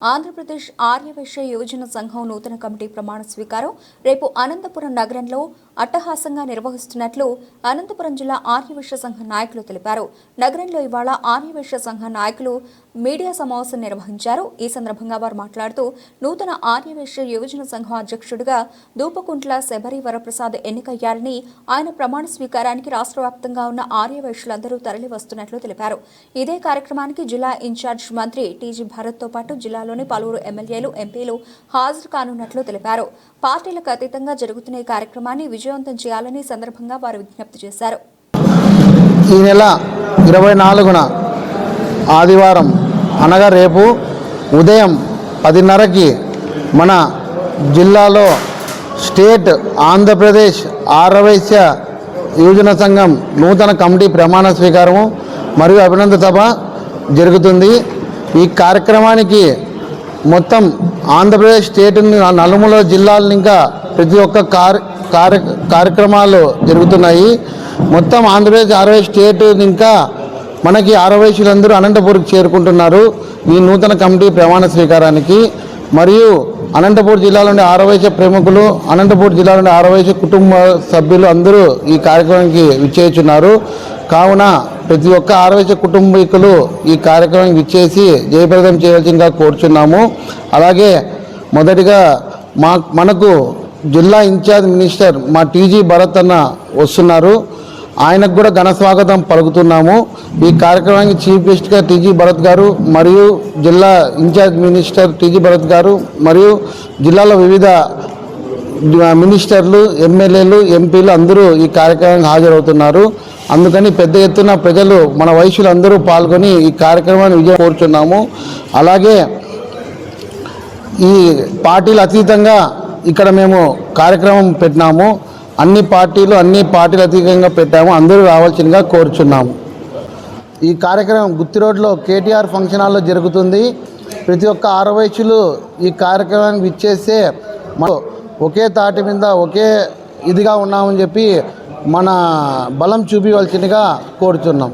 ఆంధ్రప్రదేశ్ ఆర్యవైశ్య యువజన సంఘం నూతన కమిటీ ప్రమాణ స్వీకారం రేపు అనంతపురం నగరంలో అట్టహాసంగా నిర్వహిస్తున్నట్లు అనంతపురం జిల్లా ఆర్యవైశ్య సంఘ నాయకులు తెలిపారు. నగరంలో ఇవాళ ఆర్యవైశ్య సంఘ నాయకులు మీడియా సమావేశం నిర్వహించారు. ఈ సందర్భంగా వారు మాట్లాడుతూ నూతన ఆర్యవైశ్య యువజన సంఘం అధ్యక్షుడిగా దూపకుంట్ల శబరి వరప్రసాద్ ఎన్నికయ్యారని, ఆయన ప్రమాణ స్వీకారానికి రాష్ట్ర వ్యాప్తంగా ఉన్న ఆర్యవైశ్యులందరూ తరలి వస్తున్నట్లు తెలిపారు. ఇదే కార్యక్రమానికి జిల్లా ఇన్ఛార్జ్ మంత్రి టీజీ భరత్తో పాటు జిల్లా పలువురు ఎమ్మెల్యేలు, ఎంపీలు హాజరు కానున్నట్లు తెలిపారు. పార్టీలకు అతీతంగా జరుగుతున్న ఈ కార్యక్రమాన్ని విజయవంతం చేయాలని సందర్భంగా వారు విజ్ఞప్తి చేశారు. ఈ నెల 24న ఆదివారం అనగా రేపు ఉదయం 10:30కి మన జిల్లాలో స్టేట్ ఆంధ్రప్రదేశ్ ఆర్యవైశ్య యువజన సంఘం నూతన కమిటీ ప్రమాణ స్వీకారము మరియు అభినందన సభ జరుగుతుంది. ఈ కార్యక్రమానికి మొత్తం ఆంధ్రప్రదేశ్ స్టేట్ నలుమూల జిల్లాలు ఇంకా ప్రతి ఒక్క కార్యక్రమాలు జరుగుతున్నాయి. మొత్తం ఆంధ్రప్రదేశ్ ఆర్యవైశ్య స్టేట్ ఇంకా మనకి ఆర్యవైశ్యులందరూ అనంతపూర్కి చేరుకుంటున్నారు ఈ నూతన కమిటీ ప్రమాణ స్వీకారానికి. మరియు అనంతపూర్ జిల్లాలోని ఆర్యవైశ్య ప్రముఖులు, అనంతపూర్ జిల్లాలోని ఆర్యవైశ్య కుటుంబ సభ్యులు అందరూ ఈ కార్యక్రమానికి విచ్చేస్తున్నారు. కావున ప్రతి ఒక్క ఆర్యవైశ్య కుటుంబీకులు ఈ కార్యక్రమానికి విచ్చేసి జయప్రదం చేయాల్సిందిగా కోరుచున్నాము. అలాగే మొదటిగా మనకు జిల్లా ఇన్ఛార్జ్ మినిస్టర్ మా టీజీ భరత్ అన్న వస్తున్నారు. ఆయనకు కూడా ఘన స్వాగతం పలుకుతున్నాము. ఈ కార్యక్రమానికి చీఫ్ గెస్ట్గా టీజీ భరత్ గారు మరియు జిల్లా ఇన్ఛార్జ్ మినిస్టర్ టీజీ భరత్ గారు మరియు జిల్లాలో వివిధ మినిస్టర్లు, ఎమ్మెల్యేలు, ఎంపీలు అందరూ ఈ కార్యక్రమానికి హాజరవుతున్నారు. అందుకని పెద్ద ఎత్తున ప్రజలు, మన వైశ్యులు అందరూ పాల్గొని ఈ కార్యక్రమాన్ని విజయం కోరుచున్నాము. అలాగే ఈ పార్టీలు అతీతంగా ఇక్కడ మేము కార్యక్రమం పెట్టినాము. అన్ని పార్టీలు అతీతంగా పెట్టాము. అందరూ రావాల్సిందిగా కోరుచున్నాము. ఈ కార్యక్రమం గుత్తి రోడ్లో కేటీఆర్ ఫంక్షన్ హాల్లో జరుగుతుంది. ప్రతి ఒక్క ఆర్యవైశ్యులు ఈ కార్యక్రమానికి విచ్చేస్తే ఒకే తాటి మీద ఒకే ఇదిగా ఉన్నామని చెప్పి మన బలం చూపించవలసిందిగా కోరుతున్నాం.